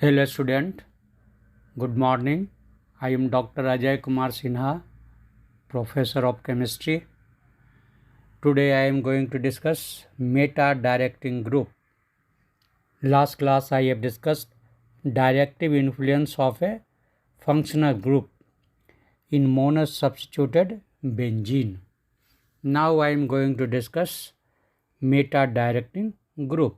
Hello student, good morning. I am Dr.A.K Sinha, Professor of Chemistry. Today I am going to discuss meta-directing group. Last class I have discussed directive influence of a functional group in monosubstituted benzene. Now I am going to discuss meta-directing group.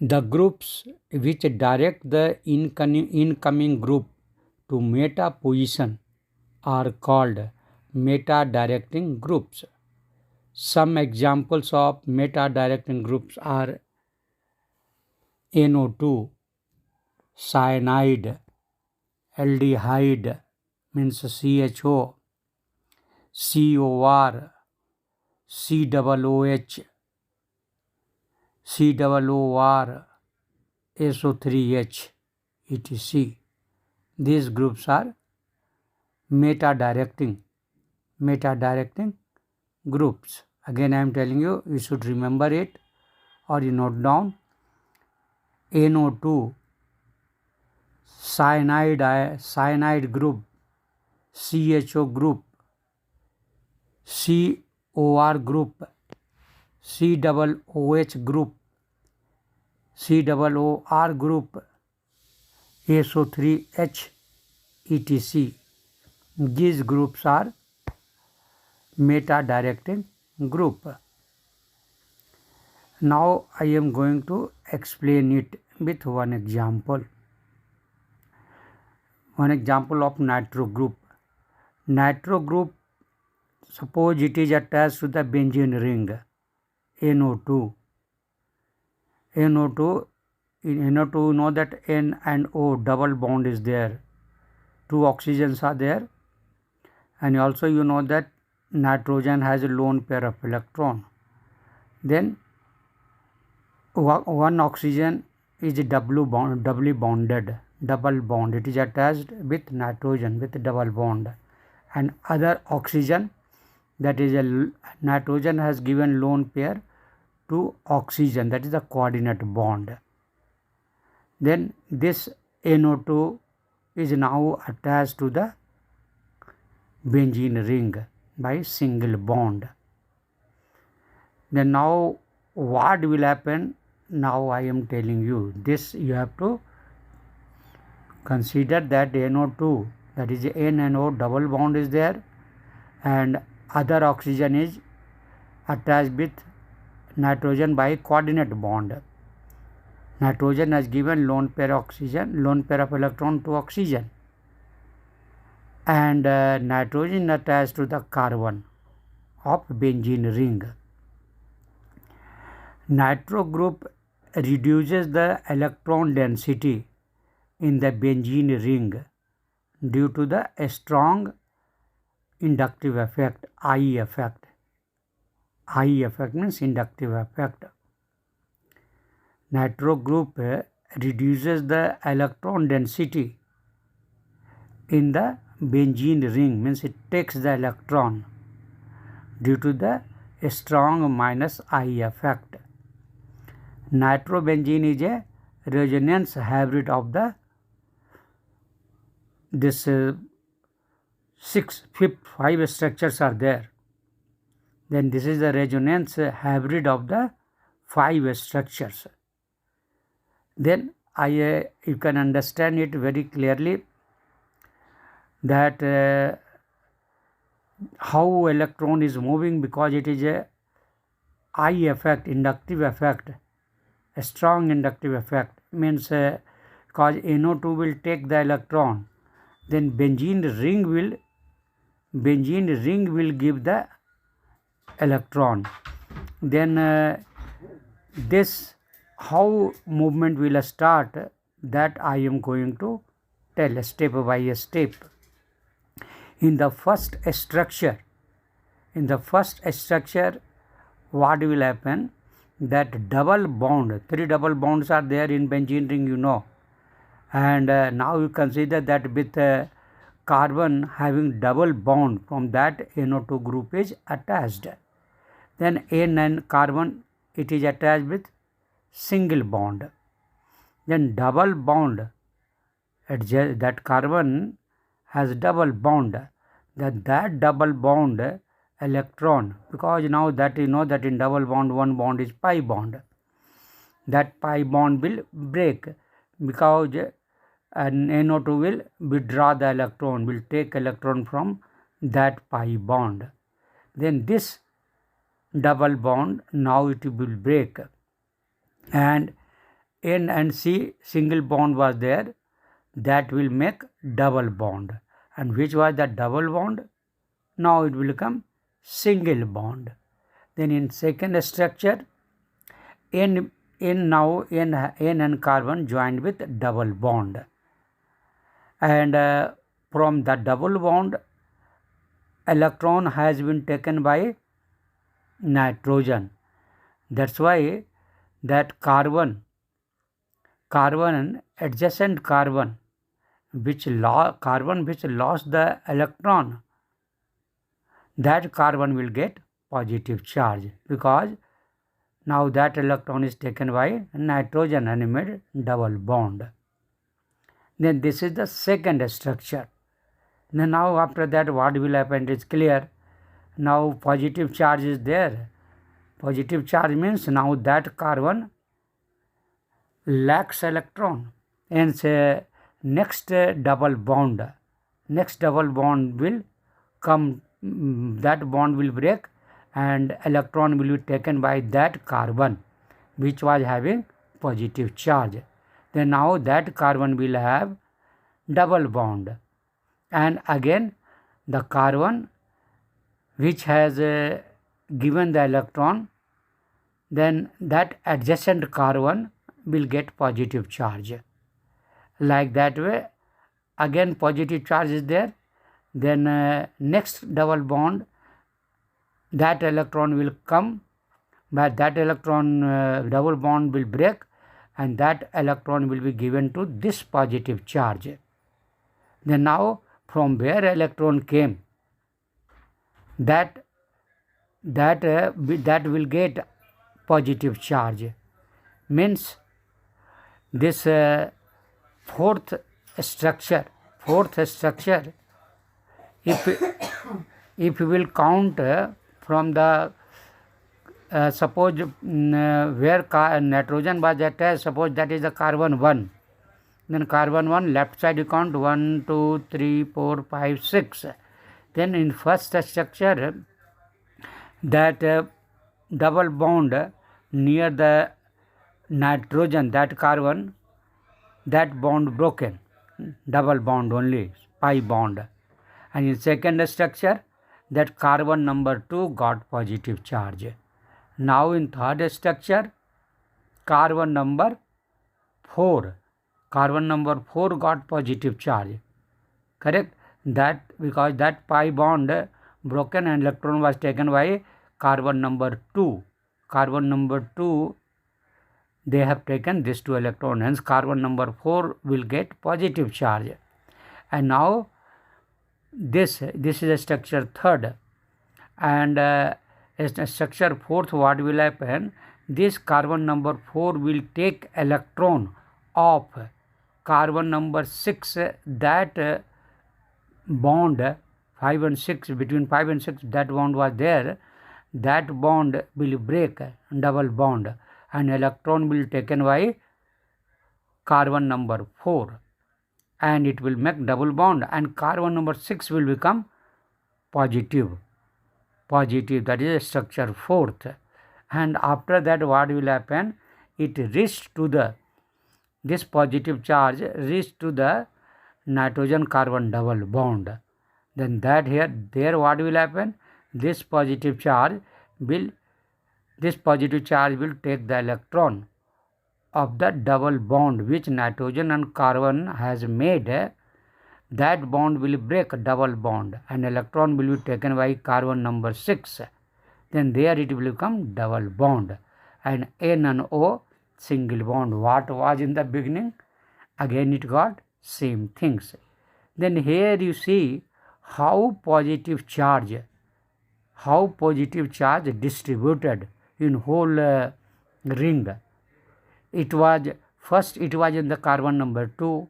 The groups which direct the incoming group to meta position are called meta-directing groups. Some examples of meta-directing groups are NO2, cyanide, aldehyde means CHO, COR, COOH, COOR, SO3H, etc. These groups are meta-directing groups. Again I am telling you, you should remember it or you note down. NO2, cyanide group, CHO group, COR group, COOH group, COOR group, SO3H, etc. These groups are meta-directing group. Now I am going to explain it with one example. One example of nitro group. Nitro group, suppose it is attached to the benzene ring NO2. In NO2 you know that N and O double bond is there. Two oxygens are there, and also you know that nitrogen has a lone pair of electron. Then one oxygen is doubly bonded, double bond. It is attached with nitrogen with double bond, and other oxygen, that is a nitrogen, has given lone pair to oxygen, that is the coordinate bond. Then this NO2 is now attached to the benzene ring by single bond. Then now what will happen? Now I am telling you this. You have to consider that NO2, that is N and O double bond is there, and other oxygen is attached with nitrogen by coordinate bond. Nitrogen has given lone pair of electron to oxygen, and nitrogen attached to the carbon of benzene ring. Nitro group reduces the electron density in the benzene ring due to the strong inductive effect, I effect. I effect means inductive effect. Nitro group reduces the electron density in the benzene ring, means it takes the electron due to the strong minus I effect. Nitrobenzene is a resonance hybrid of the five structures are there. Then this is the resonance hybrid of the 5 structures. Then you can understand it very clearly that how electron is moving, because it is a I effect, inductive effect, a strong inductive effect, means because NO2 will take the electron, then benzene ring will give the electron. Then this how movement will start, that I am going to tell step by step. In the first structure, what will happen, that double bond, 3 double bonds are there in benzene ring, you know, and now you consider that with carbon having double bond, from that NO2 group is attached. Then N and carbon, it is attached with single bond. then double bond, that carbon has double bond, that double bond electron, because now that you know that in double bond one bond is pi bond, that pi bond will break because an NO2 will withdraw the electron, will take electron from that pi bond. Then this double bond, now it will break, and N and C single bond was there, that will make double bond. And which was the double bond? Now it will become single bond. Then in second structure, N and carbon joined with double bond, and from the double bond electron has been taken by nitrogen. That's why that carbon adjacent carbon which lost the electron, that carbon will get positive charge, because now that electron is taken by nitrogen and made double bond. Then this is the second structure. Now after that what will happen is clear. Now positive charge is there. Positive charge means now that carbon lacks electron, and say next double bond will come, that bond will break and electron will be taken by that carbon which was having positive charge. Then now that carbon will have double bond, and again the carbon which has given the electron, then that adjacent carbon will get positive charge. Like that way, again positive charge is there, then next double bond, that electron will come, but that electron double bond will break, and that electron will be given to this positive charge. Then now from where electron came, that will get positive charge. Means this fourth structure, if we will count from the suppose where nitrogen was attached, suppose that is the carbon 1, then carbon 1 left side you count 1, 2, 3, 4, 5, 6. Then in first structure, that double bond near the nitrogen, that carbon, that bond broken, double bond only, pi bond. And in second structure, that carbon number 2 got positive charge. Now in third structure, carbon number 4 got positive charge. Correct? That because that pi bond broken and electron was taken by carbon number 2. Carbon number 2, they have taken this 2 electron, hence carbon number 4 will get positive charge. And now this is a structure third, and a structure fourth, what will happen? This carbon number 4 will take electron of carbon number 6, that bond 5 and 6, between 5 and 6 that bond was there, that bond will break, double bond, and electron will taken by carbon number 4, and it will make double bond, and carbon number 6 will become positive, that is structure fourth. And after that what will happen? It reaches to the, this positive charge reaches to the nitrogen carbon double bond. Then that there what will happen? This positive charge will take the electron of the double bond which nitrogen and carbon has made. That bond will break, double bond, and electron will be taken by carbon number 6. Then there it will become double bond, and N and O single bond. What was in the beginning? Again it got same things. Then here you see how positive charge distributed in whole ring. It was First it was in the carbon number 2.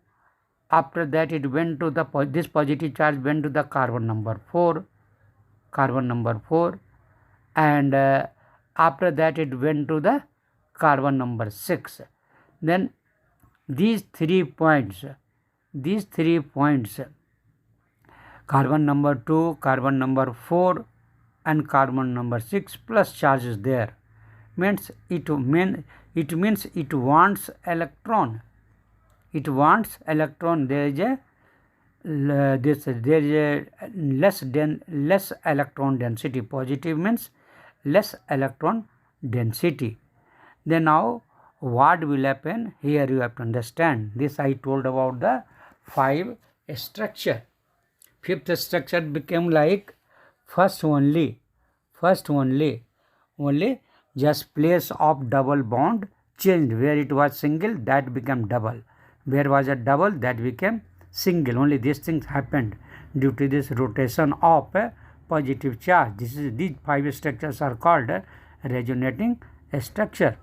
After that it went to this positive charge went to the carbon number 4, and after that it went to the carbon number 6. Then these 3 points, carbon number 2, carbon number 4 and carbon number 6 plus charges there, means it means it wants electron. There is a less electron density. Positive means less electron density. Then now what will happen? Here you have to understand. This I told about the 5 structure. 5th structure became like first only just place of double bond changed. Where it was single, that became double. Where was a double, that became single. Only these things happened due to this rotation of a positive charge. These 5 structures are called resonating structure.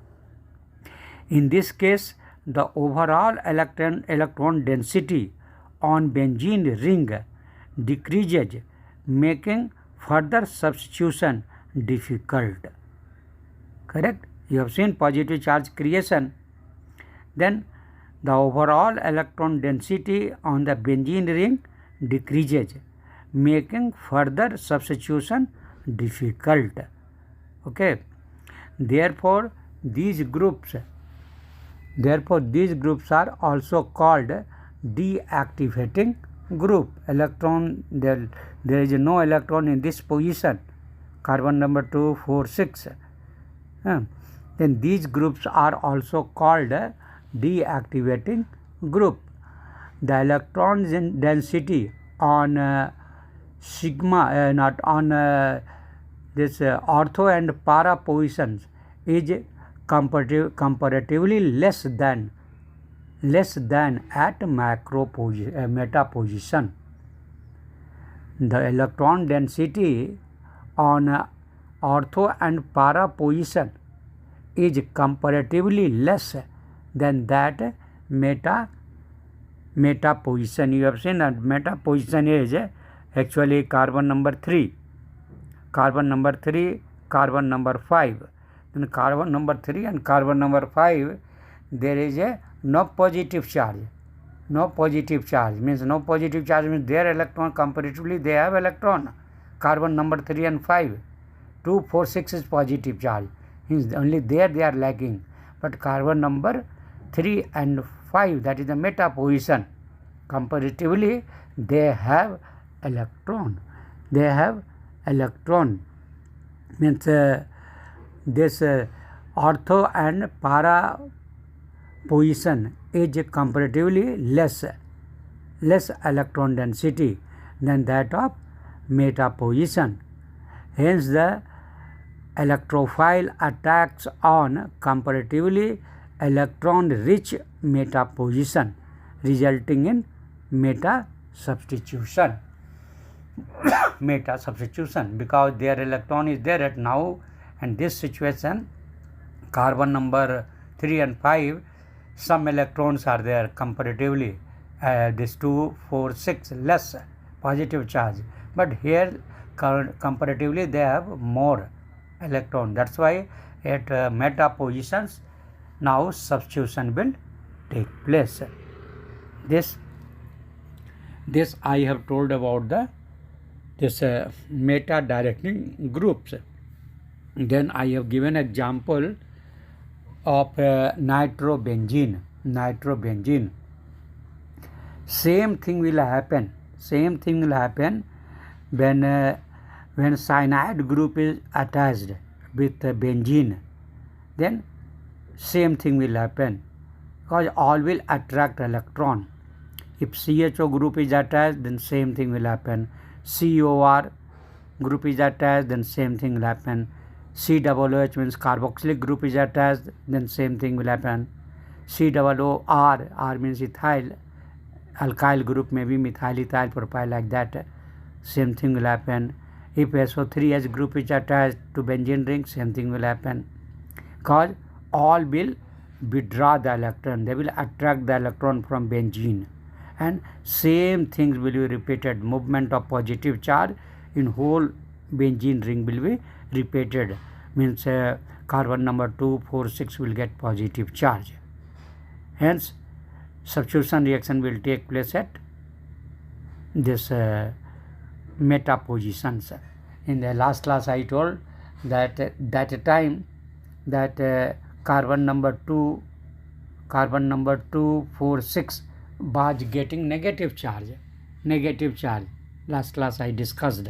In this case, the overall electron density on benzene ring decreases, making further substitution difficult. Correct? You have seen positive charge creation. Then the overall electron density on the benzene ring decreases, making further substitution difficult. Okay. Therefore, these groups are also called deactivating group. Electron, there is no electron in this position, carbon number 2, 4, 6. Then these groups are also called deactivating group. The electron density on sigma, not on this ortho and para positions is comparatively less than at meta position. The electron density on ortho and para position is comparatively less than that meta position. You have seen that meta position is actually carbon number 3, carbon number 5. Then carbon number 3 and carbon number 5, there is no positive charge. Means no positive charge means their electron comparatively they have electron. Carbon number 3 and 5. 2, 4, 6 is positive charge. Means only there they are lacking. But carbon number 3 and 5, that is the meta position, comparatively they have electron. Means this ortho and para position is comparatively less electron density than that of meta position. Hence the electrophile attacks on comparatively electron rich meta position, resulting in meta substitution. Because their electron is there at now, and this situation, carbon number 3 and 5, some electrons are there comparatively, this 2, 4, 6 less positive charge, but here comparatively they have more electron. That's why at meta positions now substitution will take place. This I have told about this meta directing groups. Then I have given example of nitrobenzene. Same thing will happen when cyanide group is attached with benzene. Then same thing will happen, because all will attract electron. If CHO group is attached, then same thing will happen. COR group is attached, then same thing will happen. COOH means carboxylic group is attached, then same thing will happen. COOR, R means ethyl, alkyl group may be methyl, ethyl, propyl, like that. Same thing will happen. If SO3H group is attached to benzene ring, same thing will happen. Because all will withdraw the electron, they will attract the electron from benzene, and same things will be repeated. Movement of positive charge in whole benzene ring will be repeated, means carbon number 2, 4, 6 will get positive charge. Hence substitution reaction will take place at this meta positions. In the last class I told that that time that carbon number 2, 4, 6 was getting negative charge. Last class I discussed.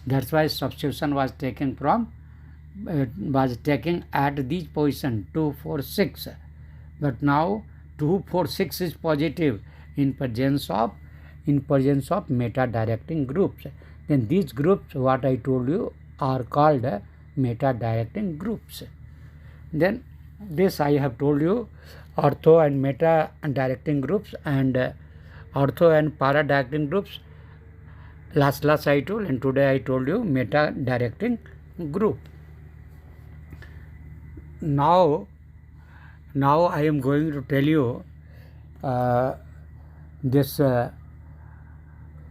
That's why substitution was taken from at these position 2, 4, 6. But now 2, 4, 6 is positive in presence of meta directing groups. Then these groups, what I told you, are called meta directing groups. Then this I have told you, ortho and meta directing groups, and ortho and para directing groups. Last class I told, and today I told you meta directing group. Now I am going to tell you this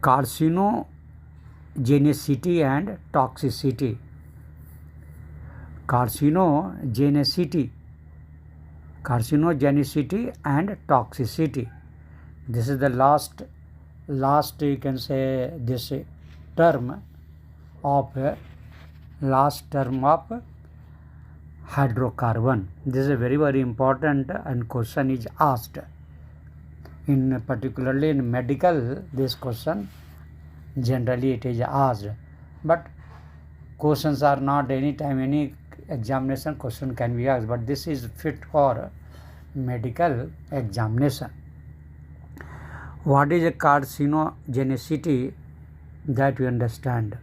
carcinogenicity and toxicity. Carcinogenicity and toxicity. This is the last you can say this term of hydrocarbon. This is a very, very important, and question is asked. In particularly in medical, this question generally it is asked, but questions are not anytime any examination question can be asked, but this is fit for medical examination. What is a carcinogenicity? That we understand.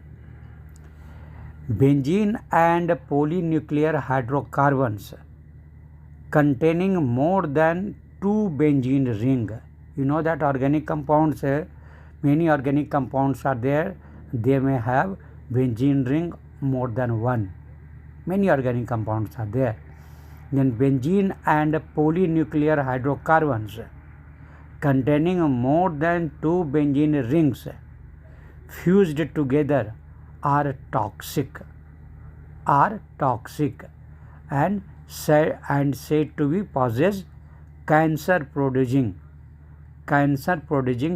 Benzene and polynuclear hydrocarbons containing more than 2 benzene ring. You know that organic compounds, many organic compounds are there, they may have benzene ring more than 1. Many organic compounds are there. Then benzene and polynuclear hydrocarbons containing more than 2 benzene rings fused together are toxic and said to be possess cancer producing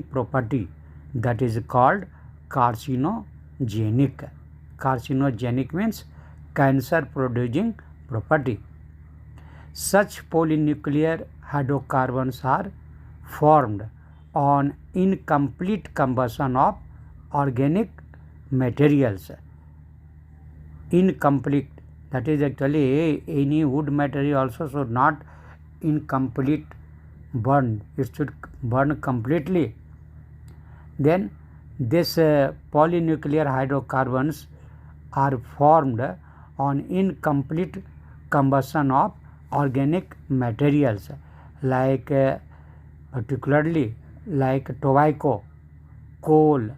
property, that is called carcinogenic. Carcinogenic means cancer producing property. Such polynuclear hydrocarbons are formed on incomplete combustion of organic materials. Incomplete, that is actually any wood material also should not incomplete burn, it should burn completely. Then this polynuclear hydrocarbons are formed on incomplete combustion of organic materials, like particularly like tobacco, coal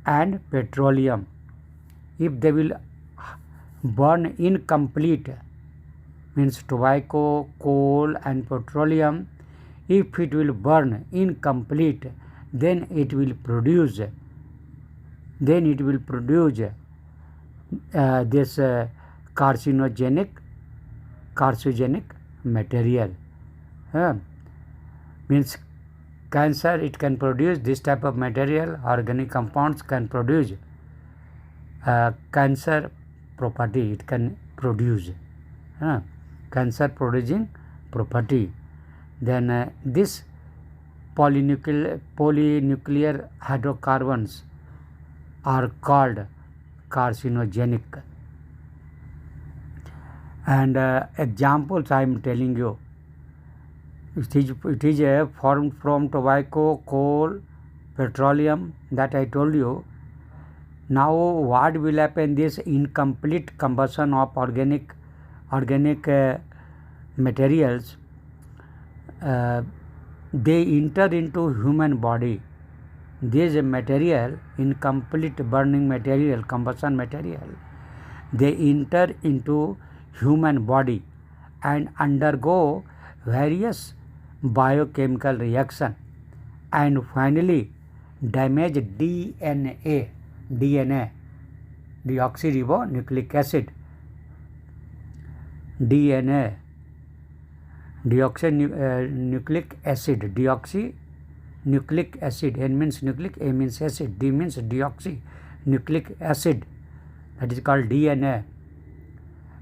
and petroleum. If they will burn incomplete, means tobacco, coal and petroleum, if it will burn incomplete, then it will produce this carcinogenic material. Means cancer, it can produce this type of material. Organic compounds can produce cancer property, it can produce cancer producing property. Then this polynuclear hydrocarbons are called carcinogenic. And examples I am telling you. It is formed from tobacco, coal, petroleum, that I told you. Now what will happen? This incomplete combustion of organic materials, they enter into human body. This material, incomplete burning material, combustion material, they enter into human body and undergo various biochemical reaction and finally damage DNA, deoxyribonucleic acid, DNA, deoxynucleic acid, deoxynucleic acid, N means nucleic, A means acid, D means deoxynucleic acid, that is called DNA,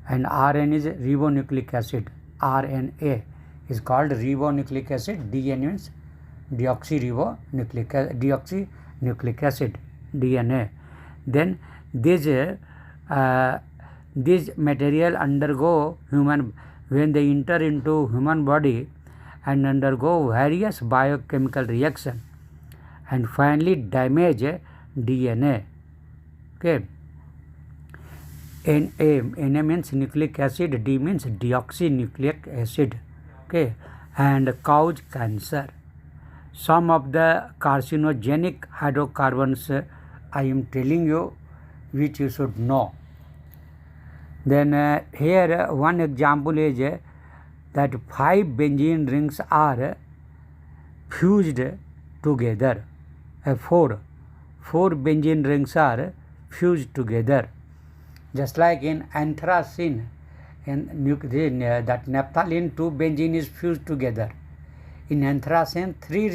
and RN is ribonucleic acid, RNA is called ribonucleic acid, DNA means deoxynucleic acid, DNA. Then these material undergo when they enter into human body and undergo various biochemical reaction and finally damage DNA. Okay. Na means nucleic acid, D means deoxynucleic acid. Okay, and cause cancer. Some of the carcinogenic hydrocarbons I am telling you, which you should know. Then here one example is that 5 benzene rings are fused together. 4 benzene rings are fused together. Just like in anthracene, that naphthalene 2 benzene is fused together. In anthracene 3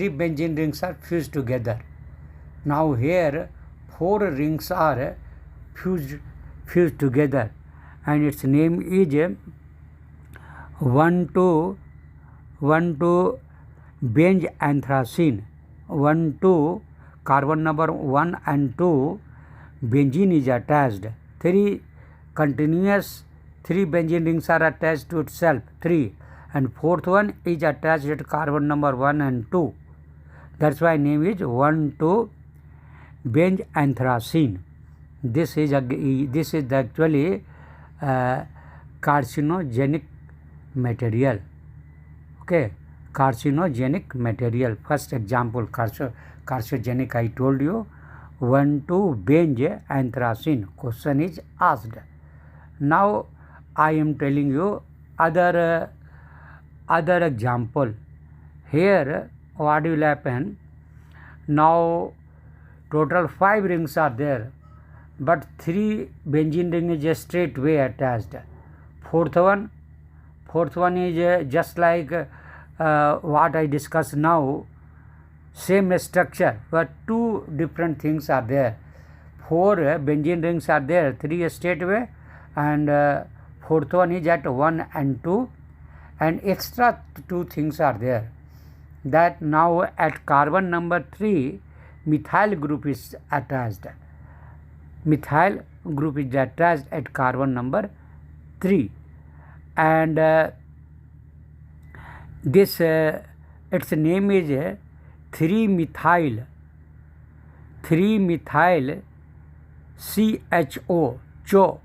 benzene rings are fused together. Now here 4 rings are fused together, and its name is 1,2 benzanthracene. 1,2 carbon number 1 and 2 benzene is attached. 3 benzene rings are attached to itself, 3, and 4th one is attached at carbon number 1 and 2. That's why name is 1,2 benzanthracene. This is actually carcinogenic material. Okay, carcinogenic material. First example, carcinogenic I told you. 1,2 benzanthracene. Question is asked. Now I am telling you other example. Here what will happen? Now total 5 rings are there, but 3 benzene ring is just straight way attached. Fourth one is just like what I discussed now, same structure, but 2 different things are there. 4 benzene rings are there, 3 straight way, and 4th one is at 1 and 2, and extra 2 things are there. That now at carbon number 3, methyl group is attached. Methyl group is attached at carbon number 3, and this its name is 3-methyl CHO, chol,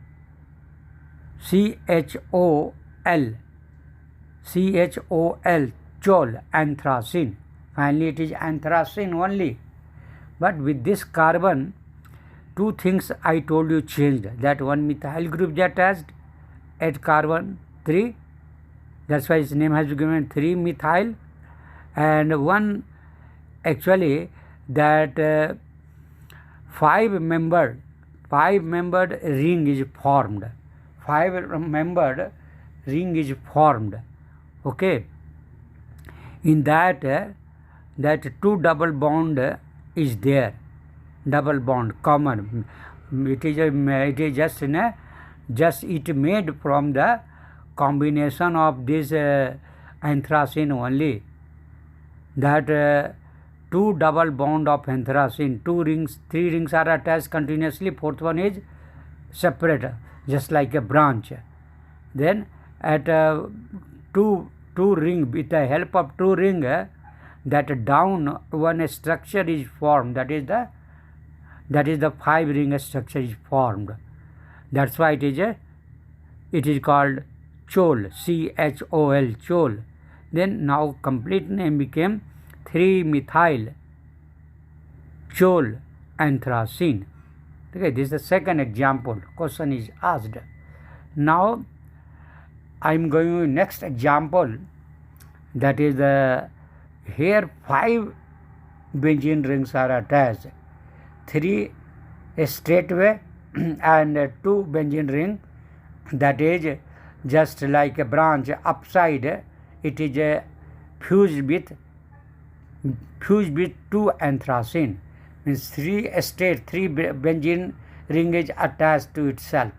anthracene. Finally it is anthracene only. But with this carbon, 2 things I told you changed. That one methyl group is attached at carbon 3. That's why its name has been given 3-methyl. And one actually that 5-membered ring is formed. 5-membered ring is formed. Okay. In that 2 double bond is there. Double bond common. It is just made from the combination of this anthracene only. That 2 double bond of anthracene, 3 rings are attached continuously, 4th one is separate, just like a branch. Then at 2 ring, with the help of 2 ring, that down one structure is formed. That is the 5 ring structure is formed. That's why it is called chol, CHOL, chol. Then now complete name became 3-methyl chol anthracene. Okay, this is the second example. Question is asked. Now I am going to next example, that is here 5 benzene rings are attached, 3 straightway and 2 benzene ring, that is just like a branch upside, it is fused with 2 anthracene, means 3 benzene ring is attached to itself,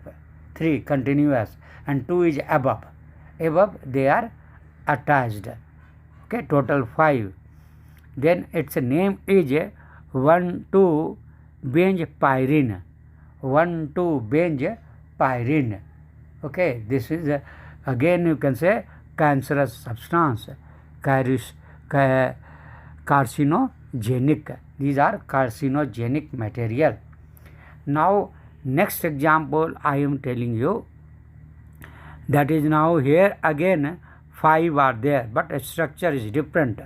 3 continuous and 2 is above they are attached. Okay, total 5. Then its name is 1,2 benz pyrene. 1,2 benz pyrene. Okay, this is again you can say cancerous substance, carcinogenic. These are carcinogenic material. Now next example I am telling you, that is now here again 5 are there, but structure is different.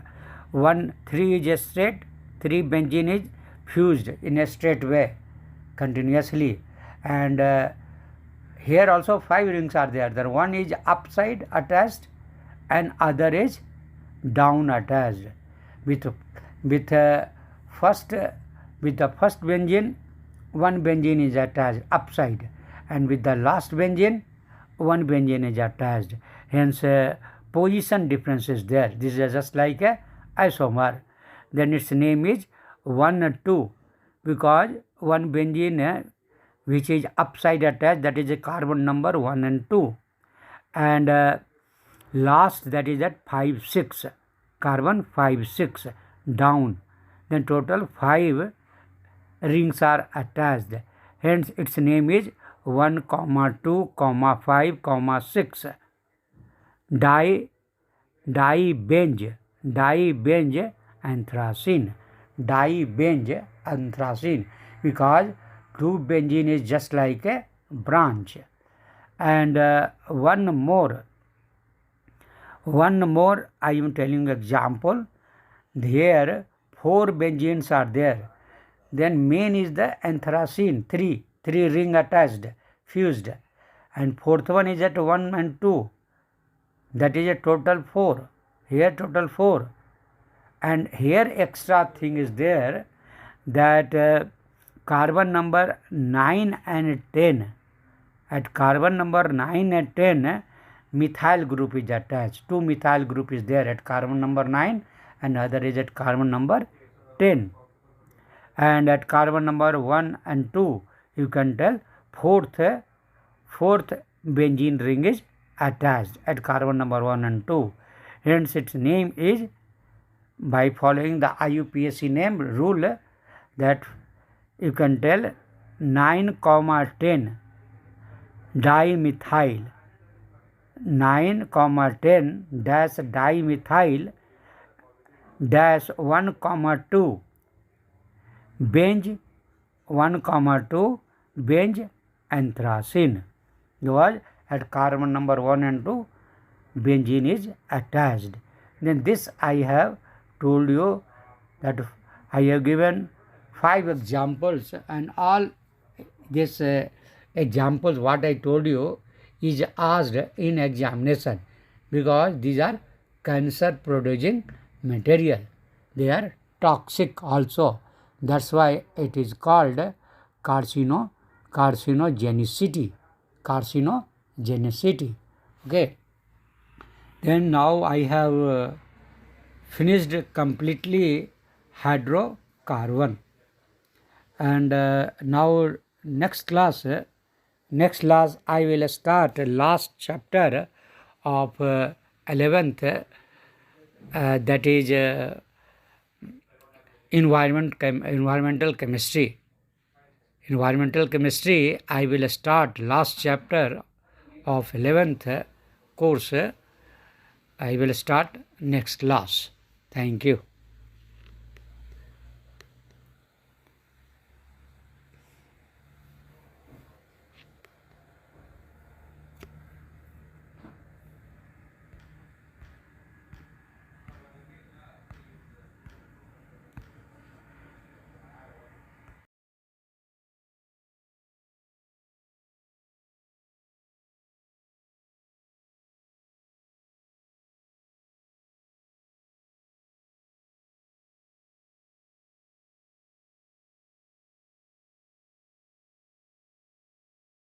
3 is straight, 3 benzene is fused in a straight way continuously, and here also 5 rings are there. The one is upside attached and other is down attached. With the first benzene, 1 benzene is attached upside, and with the last benzene, 1 benzene is attached. Hence position difference is there. This is just like a isomer. Then its name is 1,2, because 1 benzene which is upside attached, that is a carbon number 1 and 2, and last, that is at 5,6, carbon 5,6 down. Then total 5 rings are attached. Hence its name is 1, 2, 5, 6 dibenz anthracene. Dibenz anthracene, because 2 benzene is just like a branch. And one more I am telling example. Here 4 benzenes are there. Then main is the anthracene, 3 ring attached, fused, and fourth one is at 1 and 2, that is a total 4. Here total 4, and here extra thing is there, that carbon number 9 and 10, at carbon number 9 and 10 methyl group is attached. 2 methyl group is there at carbon number 9 and other is at carbon number 10. And at carbon number 1 and 2, you can tell fourth benzene ring is attached at carbon number 1 and 2. Hence its name is, by following the IUPAC name rule, that you can tell 9, 10 dimethyl, 9, 10 dash dimethyl dash 1, 2 benz 1, 2 benz anthracene, because at carbon number 1 and 2 benzene is attached. Then this I have told you, that I have given 5 examples, and all these examples what I told you is asked in examination, because these are cancer producing material. They are toxic also. That's why it is called carcinogenicity. Okay. Then now I have finished completely hydrocarbon, and now next class I will start last chapter of 11th, that is environmental chemistry. Environmental chemistry, I will start last chapter of 11th course. I will start next class. Thank you.